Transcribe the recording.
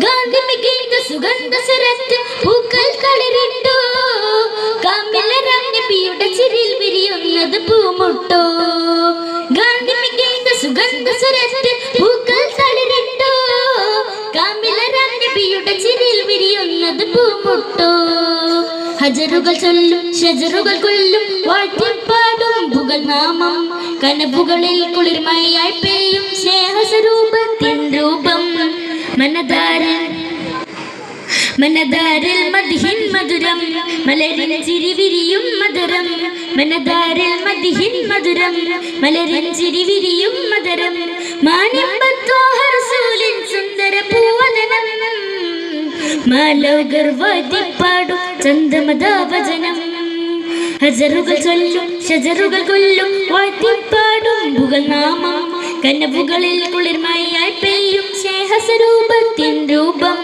ഗാന്ധി മികൈത സുഗന്ധ സ്വരത്ത് പൂക്കൾ കളറിട്ടു കാമിലരാം നബിയുടെ ചിരിയിൽ വിരിയുന്നത് പൂമുട്ടോ ഗാന്ധി മികൈത സുഗന്ധ സ്വരത്ത് പൂക്കൾ കളറിട്ടു കാമിലരാം നബിയുടെ ചിരിയിൽ വിരിയുന്നത് പൂമുട്ടോ ഹജറുകൾ ചൊല്ലും ഷജറുകൾ കൊല്ലും വാഴ്ത്തിപ്പാടും പുകൾ നാമം കനവുകളിൽ കുളിർമയായി പെയ്യും സ്നേഹസ്വരൂപത്തിൻ രൂപം മനതാരിൽ മദ്ഹിൻ മധുരം മലരിൻ ചിരി വിരിയും മധുരം മനതാരിൽ മദ്ഹിൻ മധുരം മലരിൻ ചിരി വിരിയും മധുരം മാനിമ്പത്വാഹ റസൂലിൻ സുന്ദര പൂവദനം മാലോകർ വാഴ്ത്തിപ്പാടും ചന്ദമദാവചനം ഹജറുകൾ ചൊല്ലും ഷജറുകൾ കൊല്ലും വാഴ്ത്തിപ്പാടും പുകൾ നാമം കനവുകളിൽ കുളിർമയായി പെയ്യും സ്നേഹസ്വരൂപത്തിൻ രൂപം